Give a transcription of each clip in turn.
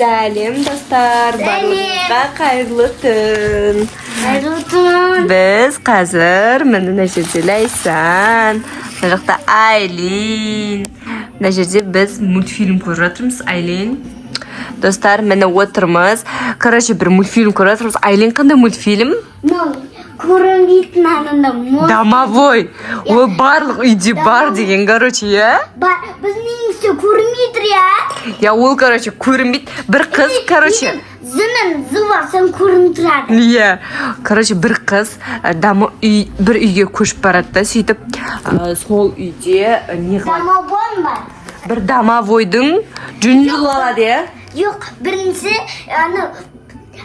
Сәлем достар, барлығыңызға қайырлы түн. Біз қазір мына жерде Лайсан, мына жақта Айлин. Мына жерде біз мультфильм көріп жатырмыз, Айлин. Достар, міне отырмыз. Короче, бір мультфильм көріп жатырмыз. Айлин қандай мультфильм? Көрінбейтін анында Домовой. Ол барлық үйде бар деген, короче, я? Біздің үйімізде көрінбейді, я? Я ол, короче, көрінбейді. Бір қыз, короче. Зінің зыварсан көрініп тұрады. Иә. Короче, бір қыз бір үйге көшіп барады да, сөйтіп, сол үйде не қылады? Домовой бар. Бір домовойдың жүн жұлады, я? Жоқ, бірінші,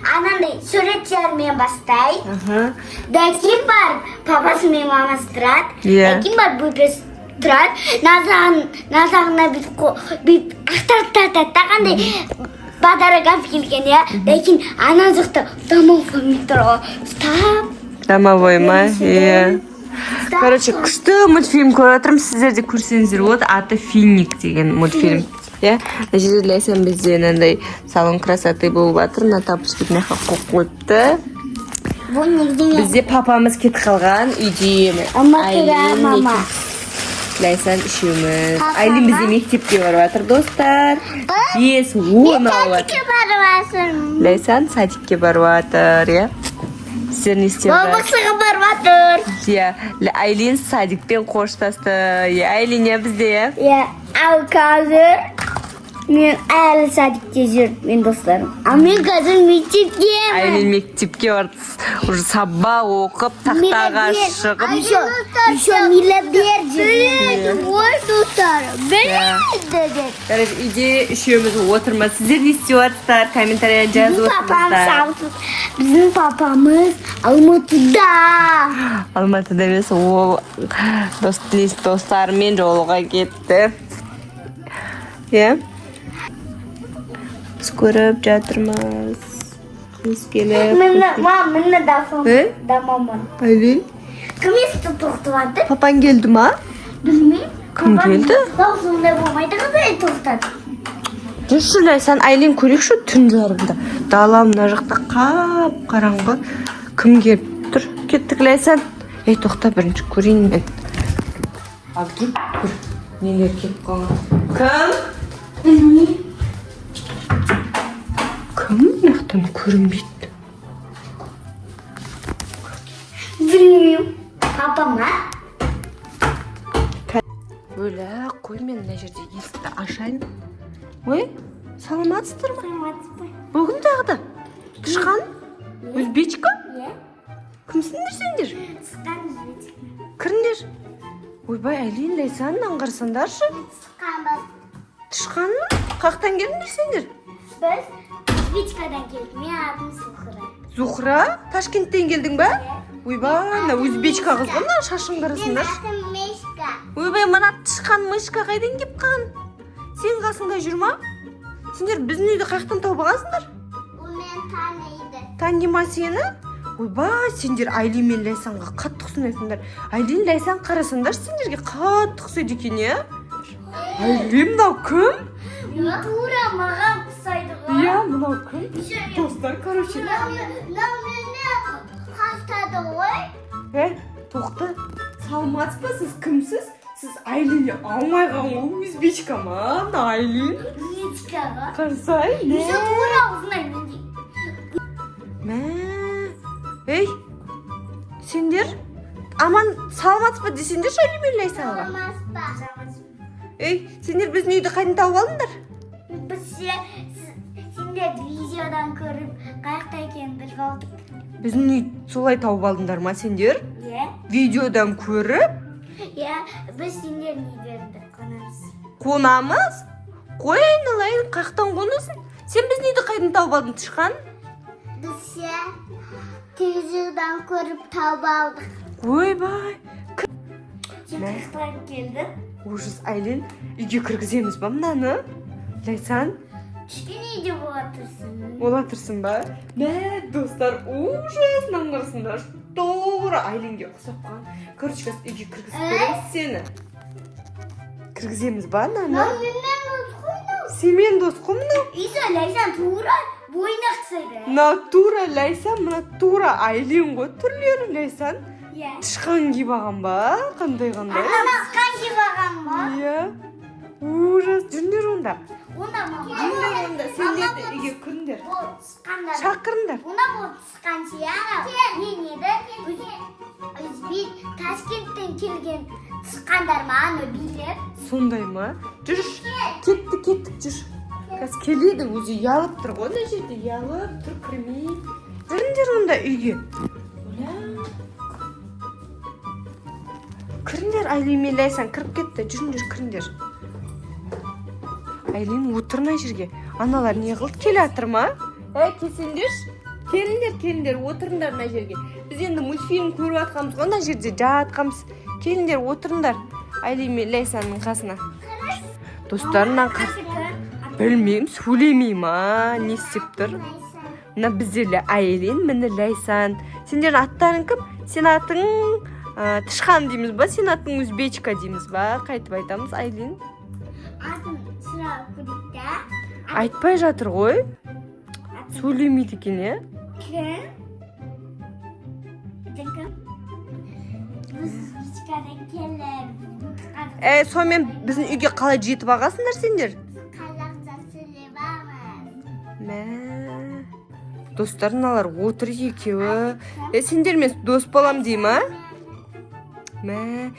анандай суреттермен бастайды. Дәкин бар, папасы мен мамасы тұрады. Дәкин бар, бөпесі тұрады. Назағына бүйтіп ақтартады, қандай бадараға келген, я? Дәкин ана жақта домовоймен тұрады. Ұстап. Домовой ма? Иә. Короче, күшті мультфильм көріп отырмыз. Сіздер де көрсеңіздер болады. Аты Финик деген мультфильм. Я, значит, Лайсан бізде анандай салон красоты болып жатыр. На тапочки мына жаққа қойыпты. Бізде папамыз кетіп қалған үйде. Айлин, мама. Лайсан үшеуміз. Айлин бізде мектепке барып жатыр, достар. 5-10 алып жатыр. Лайсан садикке барып жатыр, я. Сіздер не істеп жатыр? Бабақшаға барып жатыр. Я, Айлин садикпен қоштасты. Айлин я бізде, я? Я, ал қазір мен әлі садикте жүрмін, достарым. А мен қазір мектепкемін. Айлин мектепке барды. Уже сабақ оқып, тақтаға шығып. Еще миллиардер жүрмін. Ой, достарым, біледі. Короче, үйде үшеуміз отырмыз. Сіздер не істеп жатырсыздар? Комментария жазып отырсыздар. Біздің папамыз Алматыда. Алматыда емес, ол достарымен жолға кетті. Иә? Біз көріп жатырмыз. Біз келіп. Мына дамамын. Айлин? Кім есті тоқтывады? Папаң келді ма? Білмеймін. Кім келді? Даусында болмайды, қызай тоқтады. Жүрші Лайсан, Айлин көрейікші түн жарымда. Дала мына жақта қап қараңғы. Кім келіп тұр? Кеттік Лайсан. Ей, тоқта, бірінші көрейін мен. Ал кеп, көр. Нелер кеп қалған? Кім? Білмеймін. Кім? Мақтан көрінбейді. Білмеймін. Папама? Өлі, қой мен мына жерде есікті ашайын. Ой, саламатсыздар ма? Бүгін тағды? Тышқан? Өзбечка? Е. Кімсіңдер сендер? Тышқан өзбечка. Кіріңдер. Ойбай, Айлин, Лайсан, аңғарсандаршы. Тышқан бар. Тышқан ма? Қақтан келдіңдер сендер? Біз өзбечкадан келдік. Мен атым Зухра. Зухра? Ташкенттен келдің ба? Ойбай, мына өзбечка қыз ба мына шашың қарасыңдар? Мен атым Мешка. Ойбай, мына тышқан мышқа қайдан кеп қалған? Сен қасыңда жүр ма? Сендер біздің үйді қаяқтан тауып аласыңдар? Ол мен таниды. Таниды ма сені? Ойбай, сендер Айлин мен Лайсанға қатты ұқсайсыңдар. Айлин, Лайсан қарасаңдар, сендерге қатты ұқсайды екен, иә? Айлин, мынау кім? Тура маған ұқсайды ғой. Иә, мынау кім? Достар, короче. Мынау мені қастады ғой. Тоқта, саламатсыз ба, сіз кімсіз? Сіз Айлинге алмай қалған өзбечка ма? Мына Айлин. Өзбечкаға. Қарсай, не? Тура ұзынай. Мә. Ей, сендер аман саламатсыз ба десеңдер Айлин мен Лайсанға? Саламатсыз. Ей, сендер біздің үйді қайдан тауып алдыңдар? Біз сендер видеодан көріп, қаяқта екенін біліп алдық. Біздің үй солай тауып алдыңдар ма сендер? Е? Видеодан көріп? Е, біз сендер үйлерінде қонамыз. Қонамыз? Қой айналайын, қаяқтан қонасың? Сен біздің үйді қайдан тауып алдың, Тышқан? Біз телевизордан көріп тауып алдық. Ойбай. Қаяқтан келді. Ужас, Айлин, үйге кіргіземіз ба мынаны? Лайсан? Кішкене үйде болатырсың. Болатырсың ба? Мә, достар, ужас, наңғырсыңдар. Тура Айлинге ұқсап қалған. Короче, үйге кіргізіп береміз сені. Кіргіземіз ба, наны? Менен Сенімен дос қой мынау? Иса Лайсан тура бойына ұқсайды. Мына тура Лайсан, мына тура Айлин ғой түрлері Лайсан. Иә. Тышқан киіп алған ба? Қандай? Тышқан киіп алған ба? Иә. Ужас, жүріңдер онда. Онда мама. Сендер де үйге кіріңдер. Бұл тышқандар. Шақырыңдар. Онда бұл тышқан сияғы. Мен еді, біз Ташкенттен келген тышқандар маны билеп. Сондай ма? Жүр, кеттік, жүр. Қазір келеді, өзі ялып тұр ғой, мына жерде ялып тұр, кірмей. Жүріңдер онда үйге. Кіріңдер, Айлин мен Лайсан кіріп кетті. Жүріңдер, кіріңдер. Айлин отыр мына жерге. Аналар не қылып келе жатыр ма? Келсеңдерші. Келіңдер, отырыңдар мына жерге. Біз енді мультфильм көріп жатқанбыз ғой, мына жерде жатқанбыз. Келіңдер, отырыңдар. Айлин мен Лайсанның қасына. Достарынан білмеймін, сөйлемей ма? Не істеп тұр? Мына бізде Айлин, міне Лайсан. Сендердің аттарың кім? Сен атың Тышқан дейміз ба? Сен атың Өзбечка дейміз ба? Қайтып айтамыз, Айлин? Атын сұрап көрейікті. Айтпай жатыр ғой. Сөйлемейді екен, е? Кім? Өзбечкадан келіп. Сонымен біздің үйге қалай жетіп ағасыңдар сендер? Қазақша сөйлеп алыңыз. Мә. Достар мыналар отыр екеуі. Сендермен дос болам дей ма? Мә.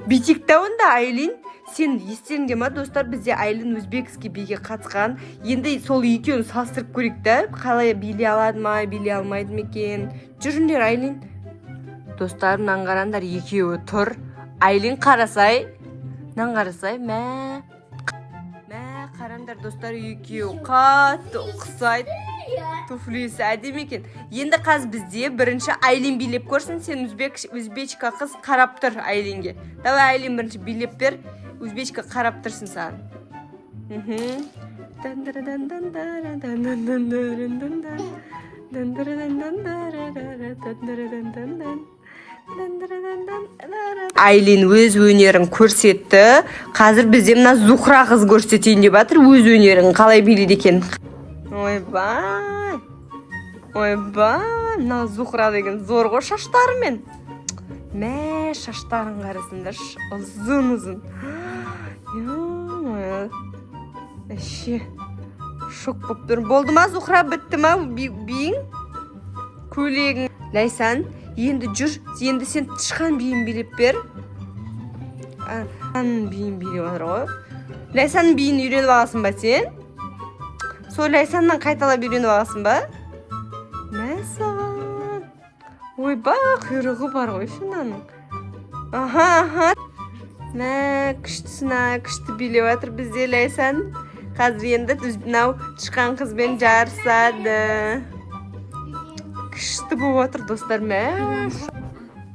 Бүйтейік онда, Айлин. Сен естеріңде ма, достар, бізде Айлин өзбекский биге қатысқан. Енді сол екеуін салыстырып көрейік та, қалай билей алады ма, билей алмайды ма екен. Жүріңдер, Айлин. Достар, мынаны қараңдар, екеуі тұр. Айлин қарасай. Мынаны қарасай, мә. Қараңдар, достар, екеуі қатты ұқсайды. Туфлisi әдемі екен. Енді қазір бізде бірінші Айлин билеп көрсін. Сен өзбечка қыз қарап тұр Айлинге. Давай, Айлин бірінші билеп бер. Өзбечка қарап тұрсын саған. Айлин өз өнерін көрсетті. Қазір бізде мына Зухра қыз көрсетейін деп жатыр. Өз өнерін қалай билейді екен. Ойбай, мына Зухра деген зор ғой шаштарымен. Мә, шаштарын қарасыңдар, ұзын. Әше, шок болып тұр. Болды ма, Зухра, бітті ма биің? Көйлегің. Лайсан, енді жүр, енді сен Тышқан биін билеп бер. Биін билеп отыр ғой. Лайсанның биін үйреніп аласың ба сен? Сол Лайсаннан қайталап үйреніп аласың ба? Мәсаған. Ойбай, құйрығы бар ғой шынаның. Аха. Мә, күшті билеп жатыр бізде Лайсан. Қазір енді мынау Тышқан қызбен жарысады. Күшті болып отыр, достар. Мә,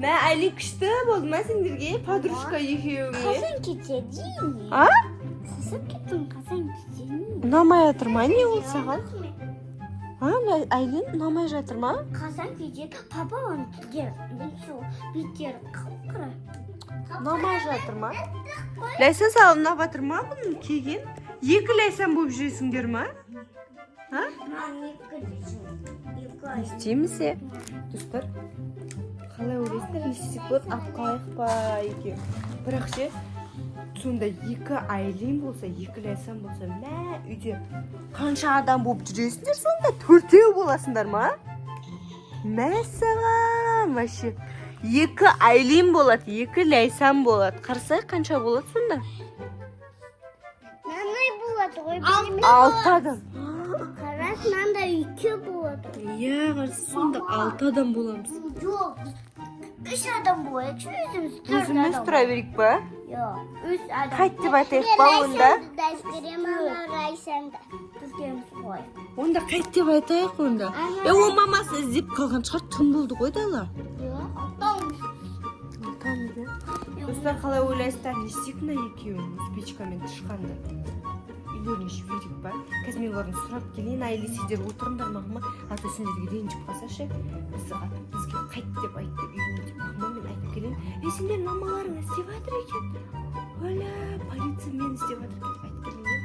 Айлин күшті болды ма сендерге? Подружка екеуіңе. Қасан кетеді ме? Қасан кеттің, қасан кетеді. Ұнамай жатыр ма? Не ол саған? Айлин, ұнамай жатыр ма? Қасан кетеді. Папа оны бетер қақыра. Ұнамай жатыр ма? Лайсан саған ұнап жатыр ма бұның киген? Екі Лайсан болып жүресіңдер ма? Не істейміз е? Достар, қалай ойлайсыңдар? Не істесек болады? Алып қалайық па екен? Бірақ ше, сонда екі Айлин болса, екі Лайсан болса, мә, үйде қанша адам болып жүресіңдер сонда? Төртеу боласыңдар ма? Мәсаған, вообще. Екі Айлин болады, екі Лайсан болады. Қарасай, қанша болады сонда? Нандай болады ғой. 6 адам. Қарас, мында 2 болады. Иә, қарсы сонда 6 адам боламыз. Жоқ, 3 адам болады. Өзіміз тұра берейік ба? Жоқ, 3 адам. Қайт деп айтайық ба онда? Онда қайт деп айтайық онда. О, мамасы іздеп қалған шығар, түн болды ғой дала. Достар, қалай ойлайсыздар, не істейік мына екеуін Өзбечкамен Тышқанды? Үйлеріне жіберейік ба? Қазір мен олардың сұрап келейін, Айлин, сендер отырыңдар мағыма, ата сендерге ренжіп қалса ше, бізге қайт деп айтты үйіне деп мағыма мен айтып келейін. Сендер мамаларың істеп жатыр екен. Оля, полиция мен істеп жатыр деп айтып келейін.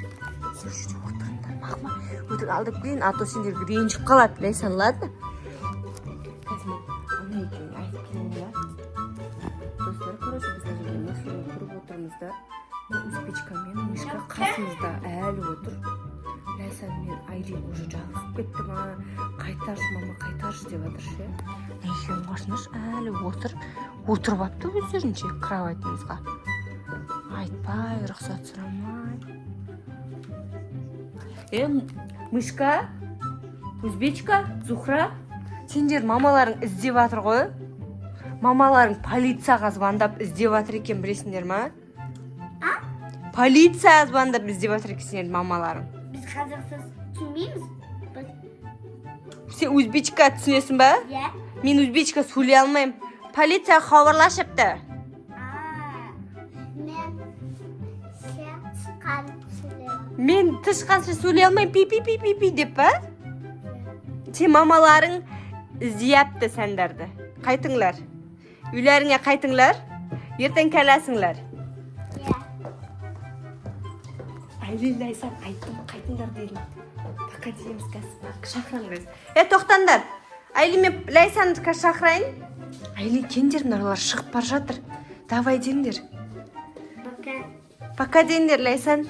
Жүріп отырыңдар, мақма. Өтік алдып келейін, а то сендерге ренжіп қалады, Лейсан, ладно? Қазір мен ана екенін айтып келейін, да? Достар, короче, біз мына жерде мультфильм көріп отырмыз да. Узбечка мен Мишка қасымызда әлі отыр. Лейсан мен Айлин уже жалығып кетті ма? Қайтаршы, мама, қайтаршы деп жатыр ше. Екеуін қашыныш әлі отырып апты өздерінше кроватымызға. Айтпай, рұқсат сұрамай. Мышка, Узбечка, Зухра, сендер мамаларың іздеп жатыр ғой? Мамаларың полицияға звондап іздеп жатыр екен, білесіңдер ма? Полицияға звондап іздеп жатыр екен сендер мамаларың. Біз қазақсыз түсінбейміз. Сен Узбечка түсінесің ба? Иә. Мен Узбечка сөйлей алмаймын. Полиция хабарлашыпты. Мен тышқанша сөйлей алмаймын, пи-пи-пи-пи деп па? Сен мамаларың іздепті сендерді. Қайтыңлар. Үйлеріңе қайтыңлар. Ертең келесіңлер. Айлин, Лейсан, айттым, қайтыңдар деймін. Пока дейміз қазір. Шақырыңыз. Тоқтаңдар. Айлин мен Лейсанды шақырайын. Айлин, кендер, мыналар шығып бар жатыр. Давай деңдер. Пока деңдер, Лейсан.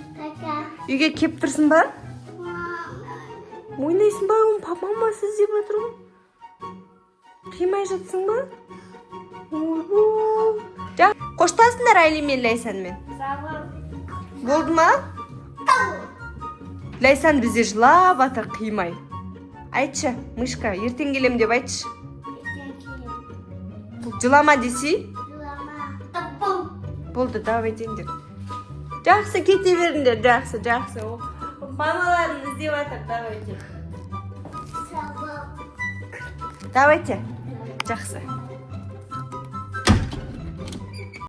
Үйге кеп тұрсын ба? Ойнайсың ба? Мамасы іздеп отыр ғой. Қимай жатсың ба? Қоштасыңдар Айлин мен Лейсанмен. Болды ма? Лейсан бізде жылап атыр қимай. Айтшы, Мышка, ертең келем деп айтшы. Жылама десе? Болды, давай деңдер. Жақсы, кете беріңдер, жақсы. Мамаларын іздеп атыр, давайте. Давайте. Жақсы.